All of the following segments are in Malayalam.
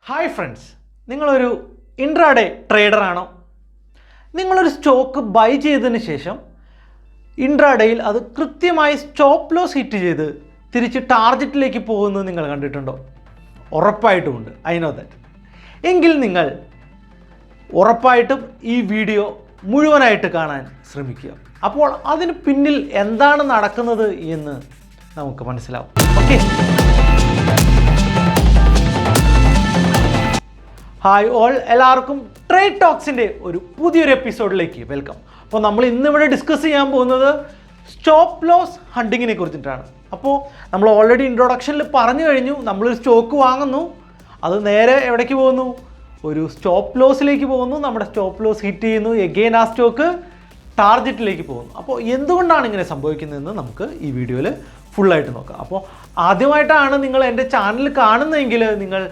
ഹായ് ഫ്രണ്ട്സ്, നിങ്ങളൊരു ഇൻട്രാഡേ ട്രേഡറാണോ? നിങ്ങളൊരു സ്റ്റോക്ക് ബൈ ചെയ്തതിന് ശേഷം ഇൻട്രാഡേയിൽ അത് കൃത്യമായി സ്റ്റോപ്പ് ലോസ് ഹിറ്റ് ചെയ്ത് തിരിച്ച് ടാർഗറ്റിലേക്ക് പോകുന്നത് നിങ്ങൾ കണ്ടിട്ടുണ്ടോ? ഉറപ്പായിട്ടുമുണ്ട്. I know that. എങ്കിൽ നിങ്ങൾ ഉറപ്പായിട്ടും ഈ വീഡിയോ മുഴുവനായിട്ട് കാണാൻ ശ്രമിക്കുക. അപ്പോൾ അതിന് പിന്നിൽ എന്താണ് നടക്കുന്നത് എന്ന് നമുക്ക് മനസ്സിലാവും. ഓക്കെ, ഹായ് ഓൾ, എല്ലാവർക്കും ട്രേഡ് ടോക്സിൻ്റെ ഒരു പുതിയൊരു എപ്പിസോഡിലേക്ക് വെൽക്കം. അപ്പോൾ നമ്മൾ ഇന്നിവിടെ ഡിസ്കസ് ചെയ്യാൻ പോകുന്നത് സ്റ്റോപ്പ് ലോസ് ഹണ്ടിങ്ങിനെ കുറിച്ചിട്ടാണ്. അപ്പോൾ നമ്മൾ ഓൾറെഡി ഇൻട്രൊഡക്ഷനിൽ പറഞ്ഞു കഴിഞ്ഞു, നമ്മളൊരു സ്റ്റോക്ക് വാങ്ങുന്നു, അത് നേരെ എവിടേക്ക് പോകുന്നു? ഒരു സ്റ്റോപ്പ് ലോസിലേക്ക് പോകുന്നു. നമ്മുടെ സ്റ്റോപ്പ് ലോസ് ഹിറ്റ് ചെയ്യുന്നു, എഗെയിൻ ആ സ്റ്റോക്ക് ടാർഗറ്റിലേക്ക് പോകുന്നു. അപ്പോൾ എന്തുകൊണ്ടാണ് ഇങ്ങനെ സംഭവിക്കുന്നതെന്ന് നമുക്ക് ഈ വീഡിയോയിൽ ഫുള്ളായിട്ട് നോക്കാം. അപ്പോൾ ആദ്യമായിട്ടാണ് നിങ്ങൾ എൻ്റെ ചാനൽ കാണുന്നതെങ്കിൽ നിങ്ങൾ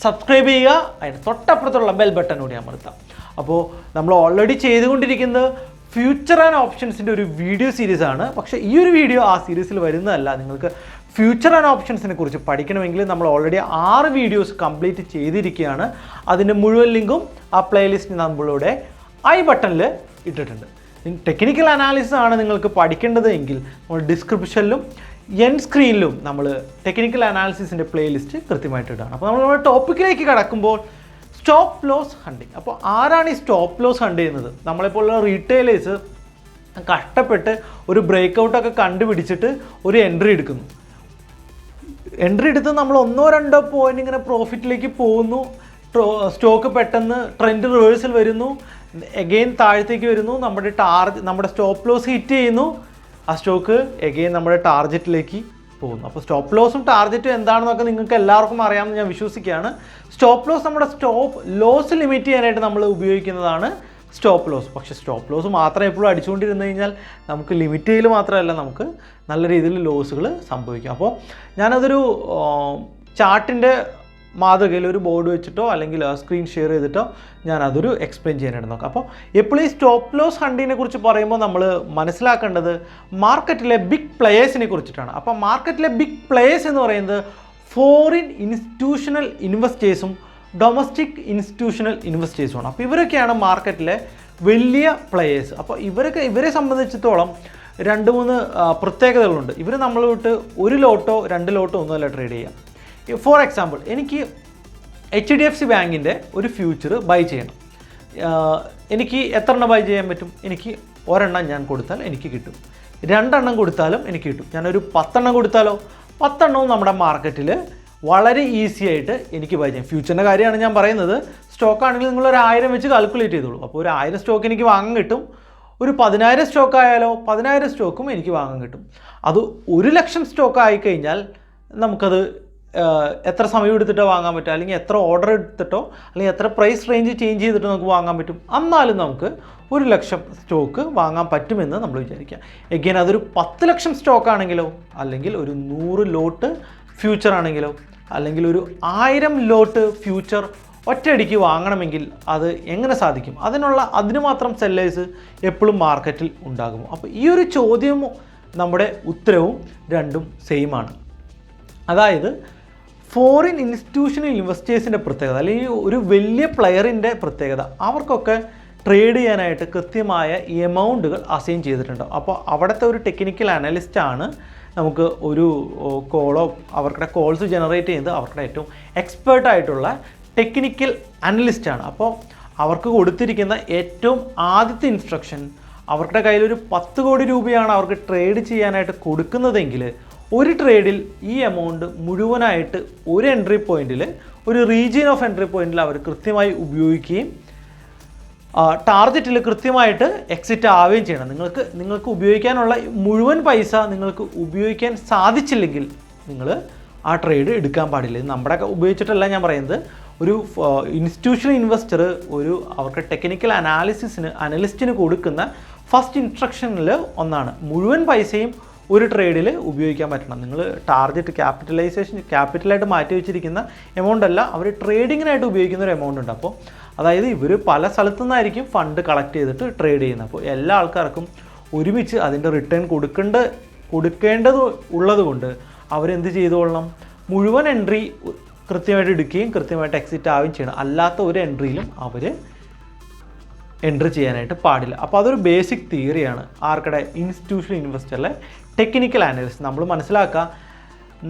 സബ്സ്ക്രൈബ് ചെയ്യുക, അതിന് തൊട്ടപ്പുറത്തുള്ള ബെൽ ബട്ടൺ കൂടി അമർത്താം. അപ്പോൾ നമ്മൾ ഓൾറെഡി ചെയ്തുകൊണ്ടിരിക്കുന്നത് ഫ്യൂച്ചർ ആൻഡ് ഓപ്ഷൻസിൻ്റെ ഒരു വീഡിയോ സീരീസാണ്. പക്ഷേ ഈ ഒരു വീഡിയോ ആ സീരീസിൽ വരുന്നതല്ല. നിങ്ങൾക്ക് ഫ്യൂച്ചർ ആൻഡ് ഓപ്ഷൻസിനെ കുറിച്ച് പഠിക്കണമെങ്കിൽ നമ്മൾ ഓൾറെഡി 6 വീഡിയോസ് കംപ്ലീറ്റ് ചെയ്തിരിക്കുകയാണ്. അതിൻ്റെ മുഴുവൻ ലിങ്കും ആ പ്ലേലിസ്റ്റ് നമ്മളിവിടെ ഐ ബട്ടണിൽ ഇട്ടിട്ടുണ്ട്. ടെക്നിക്കൽ അനാലിസിസ് ആണ് നിങ്ങൾക്ക് പഠിക്കേണ്ടത് എങ്കിൽ നമ്മൾ ഡിസ്ക്രിപ്ഷനിലും എൻഡ് സ്ക്രീനിലും നമ്മൾ ടെക്നിക്കൽ അനാലിസിസിൻ്റെ പ്ലേലിസ്റ്റ് കൃത്യമായിട്ട് ഇടാണ്. അപ്പോൾ നമ്മൾ നമ്മുടെ ടോപ്പിക്കിലേക്ക് കടക്കുമ്പോൾ സ്റ്റോപ്പ് ലോസ് ഹണ്ടിങ്. അപ്പോൾ ആരാണ് ഈ സ്റ്റോപ്പ് ലോസ് ഹണ്ട് ചെയ്യുന്നത്? നമ്മളെപ്പോലുള്ള റീറ്റെയിലേഴ്സ് കഷ്ടപ്പെട്ട് ഒരു ബ്രേക്കൗട്ടൊക്കെ കണ്ടുപിടിച്ചിട്ട് ഒരു എൻട്രി എടുക്കുന്നു. എൻട്രി എടുത്ത് നമ്മൾ 1-2 പോയിന്റ് ഇങ്ങനെ പ്രോഫിറ്റിലേക്ക് പോകുന്നു. സ്റ്റോക്ക് പെട്ടെന്ന് ട്രെൻഡ് റിവേഴ്സൽ വരുന്നു, എഗെയിൻ താഴത്തേക്ക് വരുന്നു, നമ്മുടെ സ്റ്റോപ്പ് ലോസ് ഹിറ്റ് ചെയ്യുന്നു, ആ സ്റ്റോക്ക് എഗെയിൻ നമ്മുടെ ടാർഗറ്റിലേക്ക് പോകുന്നു. അപ്പോൾ സ്റ്റോപ്പ് ലോസും ടാർഗറ്റും എന്താണെന്നൊക്കെ നിങ്ങൾക്ക് എല്ലാവർക്കും അറിയാമെന്ന് ഞാൻ വിശ്വസിക്കുകയാണ്. സ്റ്റോപ്പ് ലോസ് നമ്മുടെ സ്റ്റോപ്പ് ലോസ് ലിമിറ്റ് ചെയ്യാനായിട്ട് നമ്മൾ ഉപയോഗിക്കുന്നതാണ് സ്റ്റോപ്പ് ലോസ്. പക്ഷേ സ്റ്റോപ്പ് ലോസ് മാത്രം എപ്പോഴും അടിച്ചുകൊണ്ടിരുന്നു കഴിഞ്ഞാൽ നമുക്ക് ലിമിറ്റ് ചെയ്യൽ മാത്രമല്ല, നമുക്ക് നല്ല രീതിയിൽ ലോസുകൾ സംഭവിക്കും. അപ്പോൾ ഞാനതൊരു ചാർട്ടിൻ്റെ മാതൃകയിൽ ഒരു ബോർഡ് വെച്ചിട്ടോ അല്ലെങ്കിൽ സ്ക്രീൻ ഷെയർ ചെയ്തിട്ടോ ഞാനതൊരു എക്സ്പ്ലെയിൻ ചെയ്യാനായിട്ട് നോക്കാം. അപ്പോൾ എപ്പോഴും ഈ സ്റ്റോപ്പ് ലോസ് ഹണ്ടിനെ കുറിച്ച് പറയുമ്പോൾ നമ്മൾ മനസ്സിലാക്കേണ്ടത് മാർക്കറ്റിലെ ബിഗ് പ്ലെയേഴ്സിനെ കുറിച്ചിട്ടാണ്. അപ്പോൾ മാർക്കറ്റിലെ ബിഗ് പ്ലെയേഴ്സ് എന്ന് പറയുന്നത് ഫോറിൻ ഇൻസ്റ്റിറ്റ്യൂഷണൽ ഇൻവെസ്റ്റേഴ്സും ഡൊമസ്റ്റിക് ഇൻസ്റ്റിറ്റ്യൂഷണൽ ഇൻവെസ്റ്റേഴ്സുമാണ്. അപ്പോൾ ഇവരൊക്കെയാണ് മാർക്കറ്റിലെ വലിയ പ്ലെയേഴ്സ്. അപ്പോൾ ഇവരെ സംബന്ധിച്ചിടത്തോളം 2-3 പ്രത്യേകതകളുണ്ട്. ഇവർ നമ്മൾ വിട്ട് 1 ലോട്ടോ 2 ലോട്ടോ ഒന്നുമല്ല ട്രേഡ് ചെയ്യാം. ഫോർ എക്സാമ്പിൾ, എനിക്ക് HDFC ബാങ്കിൻ്റെ ഒരു ഫ്യൂച്ചർ ബൈ ചെയ്യണം. എനിക്ക് എത്ര എണ്ണം ബൈ ചെയ്യാൻ പറ്റും? എനിക്ക് 1 എണ്ണം ഞാൻ കൊടുത്താൽ എനിക്ക് കിട്ടും, 2 എണ്ണം കൊടുത്താലും എനിക്ക് കിട്ടും. ഞാനൊരു 10 എണ്ണം കൊടുത്താലോ? 10 എണ്ണവും നമ്മുടെ മാർക്കറ്റിൽ വളരെ ഈസി ആയിട്ട് എനിക്ക് ബൈ ചെയ്യാം. ഫ്യൂച്ചറിൻ്റെ കാര്യമാണ് ഞാൻ പറയുന്നത്. സ്റ്റോക്കാണെങ്കിൽ നിങ്ങളൊരു 1000 വെച്ച് കാൽക്കുലേറ്റ് ചെയ്തോളൂ. അപ്പോൾ ഒരു 1000 സ്റ്റോക്ക് എനിക്ക് വാങ്ങാൻ കിട്ടും. ഒരു 10,000 സ്റ്റോക്ക് ആയാലോ 10,000 സ്റ്റോക്കും എനിക്ക് വാങ്ങാൻ കിട്ടും. അത് 1,00,000 സ്റ്റോക്ക് ആയിക്കഴിഞ്ഞാൽ നമുക്കത് എത്ര സമയം എടുത്തിട്ടോ വാങ്ങാൻ പറ്റും, അല്ലെങ്കിൽ എത്ര ഓർഡർ എടുത്തിട്ടോ അല്ലെങ്കിൽ എത്ര പ്രൈസ് റേഞ്ച് ചേഞ്ച് ചെയ്തിട്ടോ നമുക്ക് വാങ്ങാൻ പറ്റും. എന്നാലും നമുക്ക് 1,00,000 സ്റ്റോക്ക് വാങ്ങാൻ പറ്റുമെന്ന് നമ്മൾ വിചാരിക്കുക. എഗെയിൻ അതൊരു 10,00,000 സ്റ്റോക്ക് ആണെങ്കിലോ, അല്ലെങ്കിൽ ഒരു 100 ലോട്ട് ഫ്യൂച്ചർ ആണെങ്കിലോ, അല്ലെങ്കിൽ ഒരു 1000 ലോട്ട് ഫ്യൂച്ചർ ഒറ്റയടിക്ക് വാങ്ങണമെങ്കിൽ അത് എങ്ങനെ സാധിക്കും? അതിന് മാത്രം സെല്ലേഴ്സ് എപ്പോഴും മാർക്കറ്റിൽ ഉണ്ടാകുമോ? അപ്പോൾ ഈ ഒരു ചോദ്യവും നമ്മുടെ ഉത്തരവും രണ്ടും സെയിം ആണ്. അതായത് ഫോറിൻ ഇൻസ്റ്റിറ്റ്യൂഷണൽ ഇൻവെസ്റ്റേഴ്സിൻ്റെ പ്രത്യേകത, അല്ലെങ്കിൽ ഒരു വലിയ പ്ലെയറിൻ്റെ പ്രത്യേകത, അവർക്കൊക്കെ ട്രേഡ് ചെയ്യാനായിട്ട് കൃത്യമായ എമൗണ്ടുകൾ അസൈൻ ചെയ്തിട്ടുണ്ട്. അപ്പോൾ അവിടുത്തെ ഒരു ടെക്നിക്കൽ അനലിസ്റ്റാണ് നമുക്ക് ഒരു അവരുടെ കോൾസ് ജനറേറ്റ് ചെയ്യുന്നത് അവരുടെ ഏറ്റവും എക്സ്പേർട്ടായിട്ടുള്ള ടെക്നിക്കൽ അനലിസ്റ്റാണ്. അപ്പോൾ അവർക്ക് കൊടുത്തിരിക്കുന്ന ഏറ്റവും ആദ്യത്തെ ഇൻസ്ട്രക്ഷൻ, അവരുടെ കയ്യിലൊരു 10 കോടി രൂപയാണ് അവർക്ക് ട്രേഡ് ചെയ്യാനായിട്ട് കൊടുക്കുന്നതെങ്കിൽ ഒരു ട്രേഡിൽ ഈ എമൗണ്ട് മുഴുവനായിട്ട് ഒരു എൻട്രി പോയിന്റിൽ, ഒരു റീജിയൻ ഓഫ് എൻട്രി പോയിന്റിൽ അവർ കൃത്യമായി ഉപയോഗിക്കുകയും ടാർഗറ്റിൽ കൃത്യമായിട്ട് എക്സിറ്റ് ആവുകയും ചെയ്യണം. നിങ്ങൾക്ക് ഉപയോഗിക്കാനുള്ള മുഴുവൻ പൈസ നിങ്ങൾക്ക് ഉപയോഗിക്കാൻ സാധിച്ചില്ലെങ്കിൽ നിങ്ങൾ ആ ട്രേഡ് എടുക്കാൻ പാടില്ല. ഇത് നമ്മുടെ ഉപയോഗിച്ചിട്ടല്ല ഞാൻ പറയുന്നത്. ഒരു ഇൻസ്റ്റിറ്റ്യൂഷണൽ ഇൻവെസ്റ്റർ അവർക്ക് ടെക്നിക്കൽ അനലിസ്റ്റിന് കൊടുക്കുന്ന ഫസ്റ്റ് ഇൻസ്ട്രക്ഷനിൽ ഒന്നാണ് മുഴുവൻ പൈസയും ഒരു ട്രേഡിൽ ഉപയോഗിക്കാൻ പറ്റണം. നിങ്ങൾ ടാർഗറ്റ് ക്യാപിറ്റലായിട്ട് മാറ്റി വെച്ചിരിക്കുന്ന എമൗണ്ട് അല്ല, അവർ ട്രേഡിങ്ങിനായിട്ട് ഉപയോഗിക്കുന്ന ഒരു എമൗണ്ട് ഉണ്ട്. അപ്പോൾ അതായത് ഇവർ പല സ്ഥലത്തു നിന്നായിരിക്കും ഫണ്ട് കളക്ട് ചെയ്തിട്ട് ട്രേഡ് ചെയ്യുന്നത്. അപ്പോൾ എല്ലാ ആൾക്കാർക്കും ഒരുമിച്ച് അതിൻ്റെ റിട്ടേൺ കൊടുക്കേണ്ടത് ഉള്ളത് കൊണ്ട് അവരെന്ത് ചെയ്തുകൊള്ളണം? മുഴുവൻ എൻട്രി കൃത്യമായിട്ട് എടുക്കുകയും കൃത്യമായിട്ട് എക്സിറ്റ് ആവുകയും ചെയ്യണം. അല്ലാത്ത ഒരു എൻട്രിയിലും അവർ എൻട്രി ചെയ്യാനായിട്ട് പാടില്ല. അപ്പോൾ അതൊരു ബേസിക് തിയറിയാണ് ആർക്കടെ ഇൻസ്റ്റിറ്റ്യൂഷണൽ ഇൻവെസ്റ്ററിലെ ടെക്നിക്കൽ അനാലിസിസ്. നമ്മൾ മനസ്സിലാക്കുക,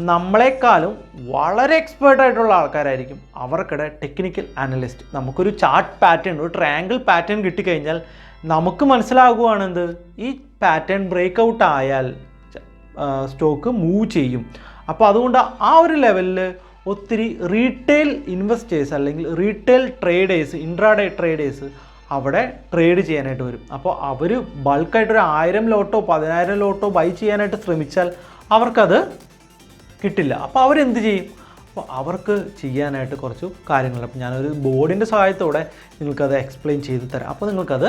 നമ്മളെക്കാളും വളരെ എക്സ്പേർട്ടായിട്ടുള്ള ആൾക്കാരായിരിക്കും അവർക്കിടെ ടെക്നിക്കൽ അനലിസ്റ്റ്. നമുക്കൊരു ചാർട്ട് പാറ്റേൺ, ഒരു ട്രയാങ്കിൾ പാറ്റേൺ കിട്ടിക്കഴിഞ്ഞാൽ നമുക്ക് മനസ്സിലാകുവാണ് എന്ത്, ഈ പാറ്റേൺ ബ്രേക്ക് ഔട്ട് ആയാൽ സ്റ്റോക്ക് മൂവ് ചെയ്യും. അപ്പോൾ അതുകൊണ്ട് ആ ഒരു ലെവലിൽ ഒത്തിരി റീറ്റെയിൽ ഇൻവെസ്റ്റേഴ്സ് അല്ലെങ്കിൽ റീറ്റെയിൽ ട്രേഡേഴ്സ്, ഇൻട്രാഡേ ട്രേഡേഴ്സ് അവിടെ ട്രേഡ് ചെയ്യാനായിട്ട് വരും. അപ്പോൾ അവർ ബൾക്കായിട്ടൊരു 1000 ലോട്ടോ 10,000 ലോട്ടോ ബൈ ചെയ്യാനായിട്ട് ശ്രമിച്ചാൽ അവർക്കത് കിട്ടില്ല. അപ്പോൾ അവരെന്ത് ചെയ്യും? അപ്പോൾ അവർക്ക് ചെയ്യാനായിട്ട് കുറച്ച് കാര്യങ്ങളുണ്ട്. അപ്പോൾ ഞാനൊരു ബോർഡിൻ്റെ സഹായത്തോടെ നിങ്ങൾക്കത് എക്സ്പ്ലെയിൻ ചെയ്ത് തരാം. അപ്പോൾ നിങ്ങൾക്കത്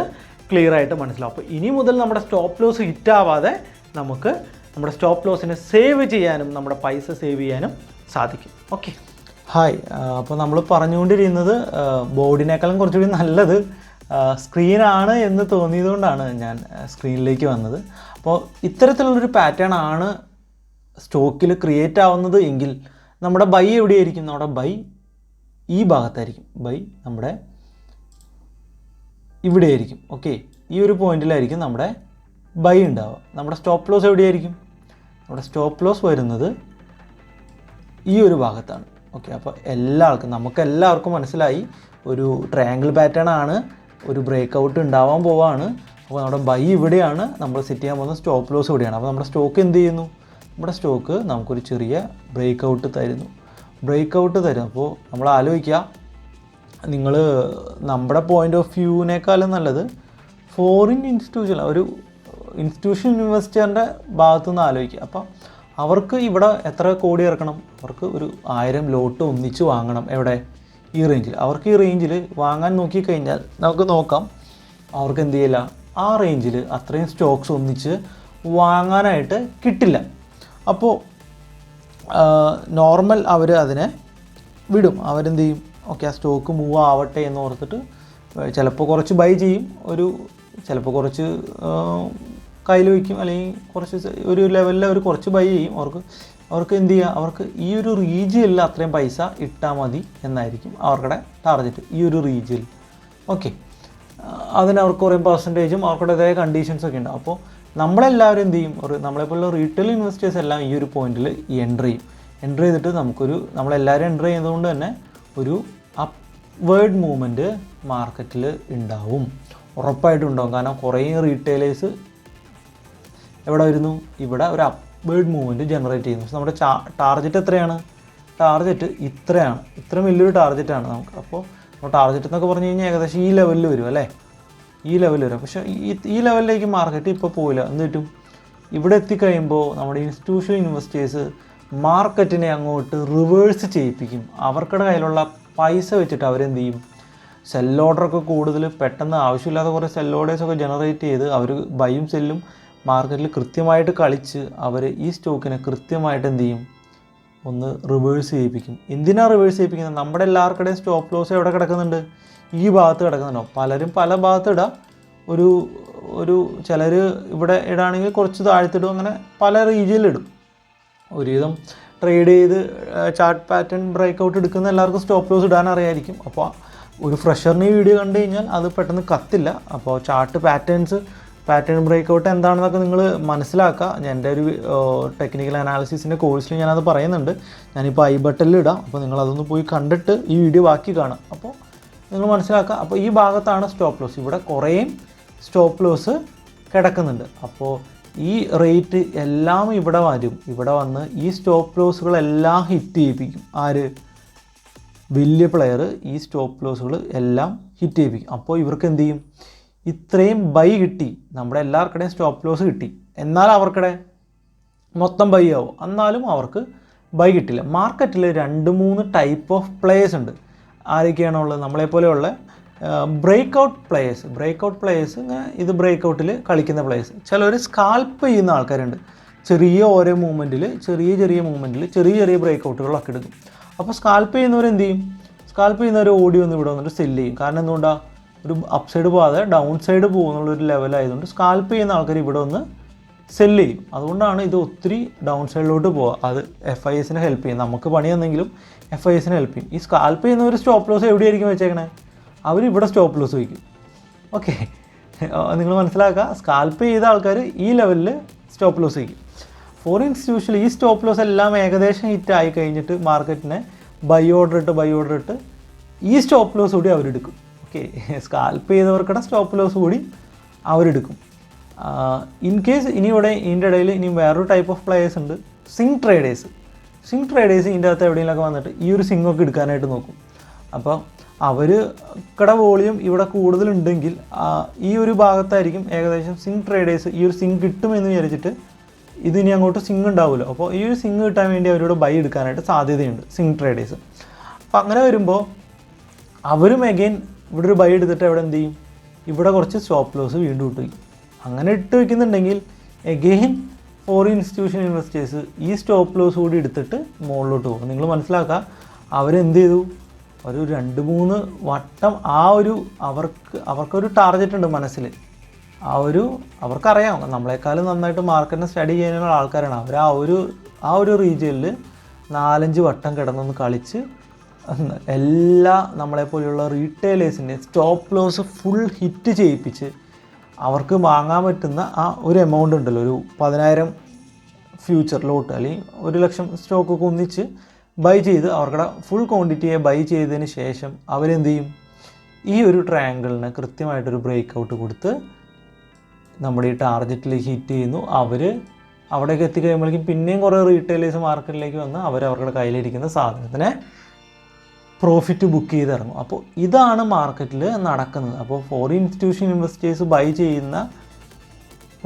ക്ലിയർ ആയിട്ട് മനസ്സിലാവും. അപ്പോൾ ഇനി മുതൽ നമ്മുടെ സ്റ്റോപ്പ് ലോസ് ഹിറ്റാവാതെ നമുക്ക് നമ്മുടെ സ്റ്റോപ്പ് ലോസിനെ സേവ് ചെയ്യാനും നമ്മുടെ പൈസ സേവ് ചെയ്യാനും സാധിക്കും. Okay, hi. അപ്പോൾ നമ്മൾ പറഞ്ഞുകൊണ്ടിരിക്കുന്നത് ബോർഡിനേക്കാളും കുറച്ചുകൂടി നല്ലത് സ്ക്രീനാണ് എന്ന് തോന്നിയതുകൊണ്ടാണ് ഞാൻ സ്ക്രീനിലേക്ക് വന്നത്. അപ്പോൾ ഇത്തരത്തിലുള്ളൊരു പാറ്റേൺ ആണ് സ്റ്റോക്കിൽ ക്രിയേറ്റ് ആവുന്നത് എങ്കിൽ നമ്മുടെ ബൈ എവിടെയായിരിക്കും? നമ്മുടെ ബൈ ഈ ഭാഗത്തായിരിക്കും. ബൈ നമ്മുടെ ഇവിടെയായിരിക്കും. ഓക്കെ, ഈ ഒരു പോയിന്റിലായിരിക്കും നമ്മുടെ ബൈ ഉണ്ടാവുക. നമ്മുടെ സ്റ്റോപ്പ് ലോസ് എവിടെയായിരിക്കും? നമ്മുടെ സ്റ്റോപ്പ് ലോസ് വരുന്നത് ഈ ഒരു ഭാഗത്താണ്. ഓക്കെ, അപ്പോൾ നമുക്കെല്ലാവർക്കും മനസ്സിലായി ഒരു ട്രയാങ്കിൾ പാറ്റേൺ ആണ്, ഒരു ബ്രേക്ക് ഔട്ട് ഉണ്ടാവാൻ പോവാണ്. അപ്പോൾ നമ്മുടെ ബൈ ഇവിടെയാണ്, നമ്മൾ സെറ്റ് ചെയ്യാൻ പോകുന്ന സ്റ്റോപ്പ് ലോസ് ഇവിടെയാണ്. അപ്പോൾ നമ്മുടെ സ്റ്റോക്ക് എന്ത് ചെയ്യുന്നു? നമ്മുടെ സ്റ്റോക്ക് നമുക്കൊരു ചെറിയ ബ്രേക്ക് ഔട്ട് തരും. അപ്പോൾ നമ്മൾ ആലോചിക്കുക, നിങ്ങൾ നമ്മുടെ പോയിൻ്റ് ഓഫ് വ്യൂവിനേക്കാളും നല്ലത് ഫോറിൻ ഒരു ഇൻസ്റ്റിറ്റ്യൂഷൻ ഇൻവെസ്റ്ററിൻ്റെ ഭാഗത്തുനിന്ന് ആലോചിക്കുക. അപ്പം അവർക്ക് ഇവിടെ എത്ര കോടി ഇറക്കണം? അവർക്ക് ഒരു 1000 ലോട്ട് ഒന്നിച്ച് വാങ്ങണം. എവിടെ? ഈ റേഞ്ചിൽ. അവർക്ക് ഈ റേഞ്ചിൽ വാങ്ങാൻ നോക്കിക്കഴിഞ്ഞാൽ നമുക്ക് നോക്കാം, അവർക്ക് എന്ത് ചെയ്യില്ല, ആ റേഞ്ചിൽ അത്രയും സ്റ്റോക്സ് ഒന്നിച്ച് വാങ്ങാനായിട്ട് കിട്ടില്ല. അപ്പോൾ നോർമൽ അവർ അതിനെ വിടും. അവരെന്ത് ചെയ്യും? ഓക്കെ, ആ സ്റ്റോക്ക് മൂവ് ആവട്ടെ എന്ന് ഓർത്തിട്ട് ചിലപ്പോൾ കുറച്ച് ബൈ ചെയ്യും, ചിലപ്പോൾ കുറച്ച് കയ്യിൽ വയ്ക്കും, അല്ലെങ്കിൽ കുറച്ച് ഒരു ലെവലിൽ അവർ കുറച്ച് ബൈ ചെയ്യും. അവർക്ക് എന്ത് ചെയ്യുക? അവർക്ക് ഈ ഒരു റീജിയനിൽ അത്രയും പൈസ ഇട്ടാൽ മതി എന്നായിരിക്കും അവരുടെ ടാർഗറ്റ്, ഈ ഒരു റീജിയനിൽ. ഓക്കെ, അതിന് അവർക്ക് കുറേ പെർസെൻറ്റേജും അവർക്കുടേതായ കണ്ടീഷൻസൊക്കെ ഉണ്ട്. അപ്പോൾ നമ്മളെല്ലാവരും എന്ത് ചെയ്യും? നമ്മളെപ്പോലുള്ള റീറ്റെയിൽ ഇൻവെസ്റ്റേഴ്സ് എല്ലാം ഈ ഒരു പോയിന്റിൽ എൻ്റർ ചെയ്തിട്ട് നമ്മളെല്ലാവരും എൻ്റർ ചെയ്യുന്നതുകൊണ്ട് തന്നെ ഒരു അപ്വേർഡ് മൂവ്മെൻറ്റ് മാർക്കറ്റിൽ ഉണ്ടാവും, ഉറപ്പായിട്ടും ഉണ്ടാവും. കാരണം കുറേ റീറ്റെയിലേഴ്സ് എവിടെ വരുന്നു? ഇവിടെ ഒരു അപ്വേർഡ് മൂവ്മെൻറ്റ് ജനറേറ്റ് ചെയ്യുന്നു. പക്ഷേ നമ്മുടെ ടാർഗറ്റ് എത്രയാണ്? ടാർഗറ്റ് ഇത്രയാണ്, ഇത്ര വലിയൊരു ടാർഗറ്റാണ് നമുക്ക്. അപ്പോൾ ടാർഗറ്റ് എന്നൊക്കെ പറഞ്ഞു കഴിഞ്ഞാൽ ഏകദേശം ഈ ലെവലിൽ വരും അല്ലേ, ഈ ലെവലിൽ വരും. പക്ഷേ ഈ ലെവലിലേക്ക് മാർക്കറ്റ് ഇപ്പോൾ പോയില്ല. എന്നിട്ടും ഇവിടെ എത്തിക്കഴിയുമ്പോൾ നമ്മുടെ ഇൻസ്റ്റിറ്റ്യൂഷണൽ ഇൻവെസ്റ്റേഴ്സ് മാർക്കറ്റിനെ അങ്ങോട്ട് റിവേഴ്സ് ചെയ്യിപ്പിക്കും. അവർക്കുടെ കയ്യിലുള്ള പൈസ വെച്ചിട്ട് അവരെന്ത് ചെയ്യും? സെൽ ഓർഡറൊക്കെ കൂടുതൽ പെട്ടെന്ന് ആവശ്യമില്ലാത്ത കുറേ സെൽ ഓർഡേഴ്സൊക്കെ ജനറേറ്റ് ചെയ്ത് അവർ ബൈയും സെല്ലും മാർക്കറ്റിൽ കൃത്യമായിട്ട് കളിച്ച് അവർ ഈ സ്റ്റോക്കിനെ കൃത്യമായിട്ട് എന്ത് ചെയ്യും? ഒന്ന് റിവേഴ്സ് ചെയ്യിപ്പിക്കും. എന്തിനാണ് റിവേഴ്സ് ചെയ്യിപ്പിക്കുന്നത്? നമ്മുടെ എല്ലാവർക്കിടെയും സ്റ്റോപ്പ് ലോസ് എവിടെ കിടക്കുന്നുണ്ട്? ഈ ഭാഗത്ത് കിടക്കുന്നുണ്ടോ? പലരും പല ഭാഗത്ത് ഇടാം. ഒരു ചിലർ ഇവിടെ ഇടാണെങ്കിൽ കുറച്ച് താഴ്ത്തിടും, അങ്ങനെ പല റീജിയനിലിടും. ഒരുവിധം ട്രേഡ് ചെയ്ത് ചാർട്ട് പാറ്റേൺ ബ്രേക്ക് ഔട്ട് എടുക്കുന്ന എല്ലാവർക്കും സ്റ്റോപ്പ് ലോസ് ഇടാൻ അറിയായിരിക്കും. അപ്പോൾ ഒരു ഫ്രഷറിന് ഈ വീഡിയോ കണ്ടു കഴിഞ്ഞാൽ അത് പെട്ടെന്ന് കത്തില്ല. അപ്പോൾ ചാർട്ട് പാറ്റേൺ ബ്രേക്ക് ഔട്ട് എന്താണെന്നൊക്കെ നിങ്ങൾ മനസ്സിലാക്കുക. എൻ്റെ ഒരു ടെക്നിക്കൽ അനാലിസിസിൻ്റെ കോഴ്സിൽ ഞാനത് പറയുന്നുണ്ട്. ഞാനിപ്പോൾ ഐ ബട്ടണിൽ ഇടാം. അപ്പോൾ നിങ്ങളതൊന്ന് പോയി കണ്ടിട്ട് ഈ വീഡിയോ ബാക്കി കാണാം. അപ്പോൾ നിങ്ങൾ മനസ്സിലാക്കുക. അപ്പോൾ ഈ ഭാഗത്താണ് സ്റ്റോപ്പ് ലോസ്. ഇവിടെ കുറേ സ്റ്റോപ്പ് ലോസ് കിടക്കുന്നുണ്ട്. അപ്പോൾ ഈ റേറ്റ് എല്ലാം ഇവിടെ വരും. ഇവിടെ വന്ന് ഈ സ്റ്റോപ്പ് ലോസുകളെല്ലാം ഹിറ്റ് ചെയ്യിപ്പിക്കും. ആര്? വലിയ പ്ലെയർ ഈ സ്റ്റോപ്പ് ലോസുകൾ എല്ലാം ഹിറ്റ് ചെയ്യിപ്പിക്കും. അപ്പോൾ ഇവർക്ക് എന്ത് ചെയ്യും? ഇത്രയും ബൈ കിട്ടി, നമ്മുടെ എല്ലാവർക്കിടെയും സ്റ്റോപ്പ് ലോസ് കിട്ടി, എന്നാൽ അവർക്കിടെ മൊത്തം ബൈ ആവും, എന്നാലും അവർക്ക് ബൈ കിട്ടില്ല. മാർക്കറ്റിൽ 2-3 ടൈപ്പ് ഓഫ് പ്ലേയേഴ്സ് ഉണ്ട്. ആരൊക്കെയാണുള്ളത്? നമ്മളെപ്പോലെയുള്ള ബ്രേക്ക് ഔട്ട് പ്ലേയേഴ്സ് ഇത് ബ്രേക്ക് ഔട്ടിൽ കളിക്കുന്ന പ്ലേയേഴ്സ്. ചിലർ സ്കാൽപ്പ് ചെയ്യുന്ന ആൾക്കാരുണ്ട്. ഓരോ മൂവ്മെൻറ്റിൽ ചെറിയ ബ്രേക്ക് ഔട്ടുകളൊക്കെ എടുക്കും. അപ്പോൾ സ്കാൽപ്പ് ചെയ്യുന്നവർ എന്ത് ചെയ്യും? സ്കാൽപ്പ് ചെയ്യുന്നവർ ഓടി വന്ന് ഇവിടെ വന്നിട്ട് സെല്ല് ചെയ്യും. കാരണം എന്തുകൊണ്ടാണ്? ഒരു അപ്പ് സൈഡ് പോകാതെ ഡൗൺ സൈഡ് പോകുന്നുള്ളൊരു ലെവലായതുകൊണ്ട് സ്കാൽപ്പ് ചെയ്യുന്ന ആൾക്കാർ ഇവിടെ ഒന്ന് സെല്ല് ചെയ്യും. അതുകൊണ്ടാണ് ഇത് ഒത്തിരി ഡൗൺ സൈഡിലോട്ട് പോവുക. അത് FISനെ ഹെൽപ്പ് ചെയ്യും. നമുക്ക് പണി തന്നെങ്കിലും FISനെ ഹെൽപ്പ് ചെയ്യും. ഈ സ്കാൽപ്പ് ചെയ്യുന്നവർ സ്റ്റോപ്പ് ലോസ് എവിടെയായിരിക്കും വെച്ചേക്കണേ? അവരിവിടെ സ്റ്റോപ്പ് ലോസ് വയ്ക്കും. ഓക്കെ, നിങ്ങൾ മനസ്സിലാക്കുക, സ്കാൽപ്പ് ചെയ്ത ആൾക്കാർ ഈ ലെവലിൽ സ്റ്റോപ്പ് ലോസ് വയ്ക്കും. ഫോർ ഇൻസ്റ്റിറ്റ്യൂഷനിൽ ഈ സ്റ്റോപ്പ് ലോസ് എല്ലാം ഏകദേശം ഹിറ്റ് ആയി കഴിഞ്ഞിട്ട് മാർക്കറ്റിനെ ബൈ ഓർഡർ ഇട്ട് ഈ സ്റ്റോപ്പ് ലോസ് കൂടി അവരെടുക്കും. ഓക്കെ, സ്കാൽപ്പ് ചെയ്തവർക്കുടെ സ്റ്റോപ്പ് ലോസ് കൂടി അവരെടുക്കും. ഇൻ കേസ് ഇനി ഇവിടെ ഇതിൻ്റെ ഇടയിൽ ഇനി വേറൊരു ടൈപ്പ് ഓഫ് പ്ലേയേഴ്സ് ഉണ്ട്, സിങ് ട്രേഡേഴ്സ്. ഇതിൻ്റെ അകത്ത് എവിടെയെങ്കിലൊക്കെ വന്നിട്ട് ഈ ഒരു സിങ്ങൊക്കെ എടുക്കാനായിട്ട് നോക്കും. അപ്പോൾ അവരുടെ വോളിയം ഇവിടെ കൂടുതലുണ്ടെങ്കിൽ ഈ ഒരു ഭാഗത്തായിരിക്കും ഏകദേശം സിങ് ട്രേഡേഴ്സ് ഈ ഒരു സിങ് കിട്ടുമെന്ന് വിചാരിച്ചിട്ട് ഇതിനി അങ്ങോട്ട് സിങ് ഉണ്ടാവുമല്ലോ. അപ്പോൾ ഈ ഒരു സിങ് കിട്ടാൻ വേണ്ടി അവരോട് ബൈ എടുക്കാനായിട്ട് സാധ്യതയുണ്ട് സിങ് ട്രേഡേഴ്സ്. അപ്പോൾ അങ്ങനെ വരുമ്പോൾ അവരും എഗെയിൻ ഇവിടെ ഒരു ബൈ എടുത്തിട്ട് അവിടെ എന്ത് ചെയ്യും? ഇവിടെ കുറച്ച് സ്റ്റോപ്പ് ലോസ് വീണ്ടും ഇട്ട് വയ്ക്കും. അങ്ങനെ ഇട്ട് വയ്ക്കുന്നുണ്ടെങ്കിൽ എഗെയിൻ ഫോറിൻ ഇൻസ്റ്റിറ്റ്യൂഷൻ ഇൻവെസ്റ്റേഴ്സ് ഈ സ്റ്റോപ്പ് ലോസ് കൂടി എടുത്തിട്ട് മുകളിലോട്ട് പോകും. നിങ്ങൾ മനസ്സിലാക്കുക, അവരെന്ത് ചെയ്തു? ഒരു 2-3 വട്ടം അവർക്കൊരു ടാർഗറ്റ് ഉണ്ട് മനസ്സിൽ. അവർക്കറിയാം നമ്മളെക്കാളും നന്നായിട്ട് മാർക്കറ്റിനെ സ്റ്റഡി ചെയ്യാനുള്ള ആൾക്കാരാണ് അവർ. ആ ഒരു റീജിയനിൽ 4-5 വട്ടം കിടന്നൊന്ന് കളിച്ച് എല്ലാ നമ്മളെപ്പോലെയുള്ള റീറ്റെയിലേഴ്സിൻ്റെ സ്റ്റോപ്പ് ലോസ് ഫുൾ ഹിറ്റ് ചെയ്യിപ്പിച്ച് അവർക്ക് വാങ്ങാൻ പറ്റുന്ന ആ ഒരു എമൗണ്ട് ഉണ്ടല്ലോ, ഒരു 10,000 ഫ്യൂച്ചർ ലോട്ട് അല്ലെങ്കിൽ 1,00,000 സ്റ്റോക്കൊക്കെ ഒന്നിച്ച് ബൈ ചെയ്ത് അവരുടെ ഫുൾ ക്വാണ്ടിറ്റിയെ ബൈ ചെയ്തതിന് ശേഷം അവരെന്ത് ചെയ്യും? ഈ ഒരു ട്രയാങ്കിളിന് കൃത്യമായിട്ടൊരു ബ്രേക്ക് ഔട്ട് കൊടുത്ത് നമ്മുടെ ഈ ടാർഗറ്റിലേക്ക് ഹിറ്റ് ചെയ്യുന്നു. അവർ അവിടേക്ക് എത്തിക്കഴിയുമ്പോഴേക്കും പിന്നെയും കുറേ റീറ്റെയിലേഴ്സ് മാർക്കറ്റിലേക്ക് വന്ന് അവരുടെ കയ്യിലിരിക്കുന്ന സാധനത്തിനെ പ്രോഫിറ്റ് ബുക്ക് ചെയ്തിറങ്ങും. അപ്പോൾ ഇതാണ് മാർക്കറ്റിൽ നടക്കുന്നത്. അപ്പോൾ ഫോറിൻ ഇൻസ്റ്റിറ്റ്യൂഷൻ ഇൻവെസ്റ്റേഴ്സ് ബൈ ചെയ്യുന്ന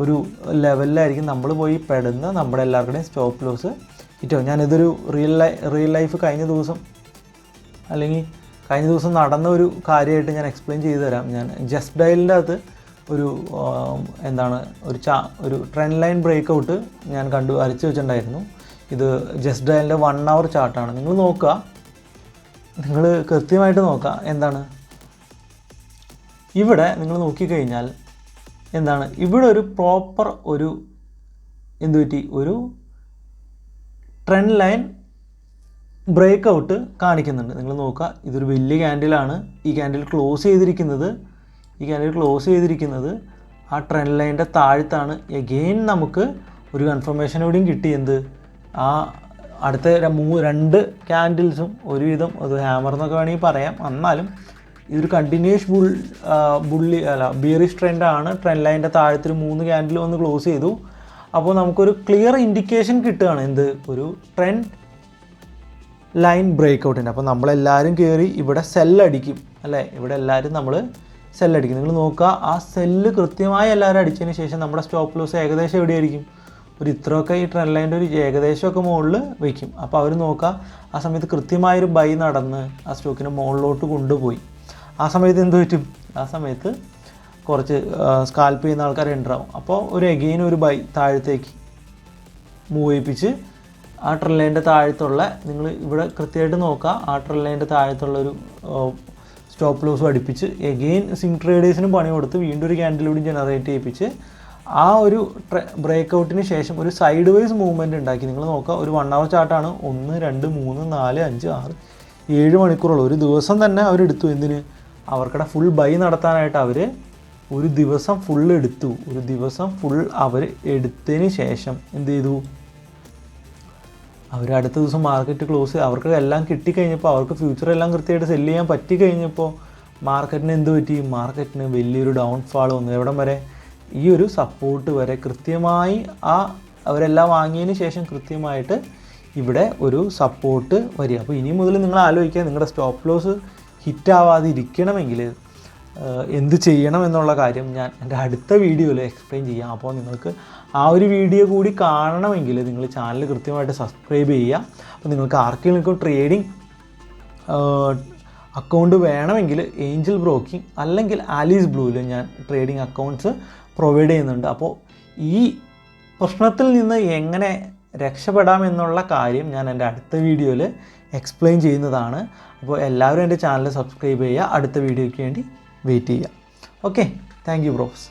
ഒരു ലെവലിലായിരിക്കും നമ്മൾ പോയി പെടുന്ന നമ്മുടെ എല്ലാവരുടെയും സ്റ്റോപ്പ് ലോസ് ഹിറ്റോ. ഞാനിതൊരു റിയൽ ലൈഫ് കഴിഞ്ഞ ദിവസം നടന്ന ഒരു കാര്യമായിട്ട് ഞാൻ എക്സ്പ്ലെയിൻ ചെയ്തു തരാം. ഞാൻ ജസ്റ്റ് ഡയലിൻ്റെ അകത്ത് ഒരു ട്രെൻഡ് ലൈൻ ബ്രേക്ക് ഔട്ട് ഞാൻ വരച്ച് വെച്ചിട്ടുണ്ടായിരുന്നു. ഇത് ജസ്റ്റ് ഡയലിൻ്റെ 1 hour ചാർട്ടാണ്. നിങ്ങൾ കൃത്യമായിട്ട് നോക്കുക. ഇവിടെ നിങ്ങൾ നോക്കിക്കഴിഞ്ഞാൽ ഇവിടെ ഒരു പ്രോപ്പർ ഒരു ട്രെൻഡ് ലൈൻ ബ്രേക്ക് ഔട്ട് കാണിക്കുന്നുണ്ട്. നിങ്ങൾ നോക്കുക, ഇതൊരു വലിയ ക്യാൻഡിലാണ്. ഈ ക്യാൻഡിൽ ക്ലോസ് ചെയ്തിരിക്കുന്നത് ആ ട്രെൻഡ് ലൈൻ്റെ താഴത്താണ്. എഗെയിൻ നമുക്ക് ഒരു കൺഫർമേഷൻ കൂടിയും കിട്ടി. ആ അടുത്ത 2 ക്യാൻഡിൽസും ഒരുവിധം അത് ഹാമർ എന്നൊക്കെ വേണമെങ്കിൽ പറയാം. എന്നാലും ഇതൊരു കണ്ടിന്യൂസ് ബിയറിഷ് ട്രെൻഡാണ്. ട്രെൻഡ് ലൈൻ്റെ താഴത്തൊരു 3 ക്യാൻഡിൽ വന്ന് ക്ലോസ് ചെയ്തു. അപ്പോൾ നമുക്കൊരു ക്ലിയർ ഇൻഡിക്കേഷൻ കിട്ടുകയാണ് ഒരു ട്രെൻഡ് ലൈൻ ബ്രേക്ക് ഔട്ടിൻ്റെ. അപ്പോൾ നമ്മളെല്ലാവരും കയറി ഇവിടെ സെല്ലടിക്കും അല്ലേ? ഇവിടെ എല്ലാവരും നമ്മൾ സെല്ലടിക്കും. നിങ്ങൾ നോക്കുക, ആ സെല്ല് കൃത്യമായി എല്ലാവരും അടിച്ചതിന് ശേഷം നമ്മുടെ സ്റ്റോപ്പ് ലോസ് ഏകദേശം എവിടെയായിരിക്കും? ഇത്രയൊക്കെ ഈ ട്രെൻഡ് ലൈൻ്റെ ഒരു ഏകദേശമൊക്കെ മുകളിൽ വയ്ക്കും. അപ്പോൾ അവർ നോക്കുക, ആ സമയത്ത് കൃത്യമായൊരു ബൈ നടന്ന് ആ സ്റ്റോക്കിനെ മുകളിലോട്ട് കൊണ്ടുപോയി. ആ സമയത്ത് എന്ത് പറ്റും? ആ സമയത്ത് കുറച്ച് സ്കാൽപ്പ് ചെയ്യുന്ന ആൾക്കാർ ഉണ്ടാവും. അപ്പോൾ എഗെയിൻ ഒരു ബൈ താഴത്തേക്ക് മൂവ് ചെയ്യിപ്പിച്ച് ആ ട്രെൻഡ് ലൈൻ്റെ താഴത്തുള്ള നിങ്ങൾ ഇവിടെ കൃത്യമായിട്ട് നോക്കുക, ആ ട്രെൻഡ് ലൈൻ്റെ താഴത്തുള്ളൊരു സ്റ്റോപ്പ് ലോസും അടുപ്പിച്ച് എഗെയിൻ സിങ് ട്രേഡേഴ്സിനും പണി കൊടുത്ത് വീണ്ടും ഒരു ക്യാൻഡിലൂടെ ജനറേറ്റ് ചെയ്യിപ്പിച്ച് ആ ഒരു ബ്രേക്ക് ഔട്ടിന് ശേഷം ഒരു സൈഡ് വൈസ് മൂവ്മെൻറ്റ് ഉണ്ടാക്കി. നിങ്ങൾ നോക്കുക, ഒരു 1 hour ചാർട്ടാണ്. 1, 2, 3, 4, 5, 6, 7 മണിക്കൂറുള്ള ഒരു ദിവസം തന്നെ അവരെടുത്തു. അവർക്കടെ ഫുൾ ബൈ നടത്താനായിട്ട് ഒരു ദിവസം ഫുൾ എടുത്തു. ഒരു ദിവസം ഫുൾ അവർ എടുത്തതിന് ശേഷം എന്ത് ചെയ്തു? അടുത്ത ദിവസം മാർക്കറ്റ് ക്ലോസ് അവർക്ക് എല്ലാം കിട്ടിക്കഴിഞ്ഞപ്പോൾ, അവർക്ക് ഫ്യൂച്ചറെല്ലാം കൃത്യമായിട്ട് സെല്ല് ചെയ്യാൻ പറ്റിക്കഴിഞ്ഞപ്പോൾ മാർക്കറ്റിന് എന്ത് പറ്റി? മാർക്കറ്റിന് വലിയൊരു ഡൗൺഫാൾ വന്നു. എവിടം വരെ? ഈ ഒരു സപ്പോർട്ട് വരെ കൃത്യമായി അവരെല്ലാം വാങ്ങിയതിന് ശേഷം കൃത്യമായിട്ട് ഇവിടെ ഒരു സപ്പോർട്ട് വരിക. അപ്പോൾ ഇനി മുതൽ നിങ്ങൾ ആലോചിക്കുക, നിങ്ങളുടെ സ്റ്റോപ്പ് ലോസ് ഹിറ്റാവാതിരിക്കണമെങ്കിൽ എന്ത് ചെയ്യണം എന്നുള്ള കാര്യം ഞാൻ എൻ്റെ അടുത്ത വീഡിയോയിൽ എക്സ്പ്ലെയിൻ ചെയ്യാം. അപ്പോൾ നിങ്ങൾക്ക് ആ ഒരു വീഡിയോ കൂടി കാണണമെങ്കിൽ നിങ്ങൾ ചാനൽ കൃത്യമായിട്ട് സബ്സ്ക്രൈബ് ചെയ്യുക. അപ്പോൾ നിങ്ങൾക്ക് ആർക്കെങ്കിലും ട്രേഡിംഗ് അക്കൗണ്ട് വേണമെങ്കിൽ ഏഞ്ചൽ ബ്രോക്കിംഗ് അല്ലെങ്കിൽ ആലീസ് ബ്ലൂവിൽ ഞാൻ ട്രേഡിംഗ് അക്കൗണ്ട്സ് പ്രൊവൈഡ് ചെയ്യുന്നുണ്ട്. അപ്പോൾ ഈ പ്രശ്നത്തിൽ നിന്ന് എങ്ങനെ രക്ഷപ്പെടാമെന്നുള്ള കാര്യം ഞാൻ എൻ്റെ അടുത്ത വീഡിയോയിൽ എക്സ്പ്ലെയിൻ ചെയ്യുന്നതാണ്. അപ്പോൾ എല്ലാവരും എൻ്റെ ചാനൽ സബ്സ്ക്രൈബ് ചെയ്യുക. അടുത്ത വീഡിയോയ്ക്ക് വേണ്ടി വെയിറ്റ് ചെയ്യുക. Okay, thank you bros.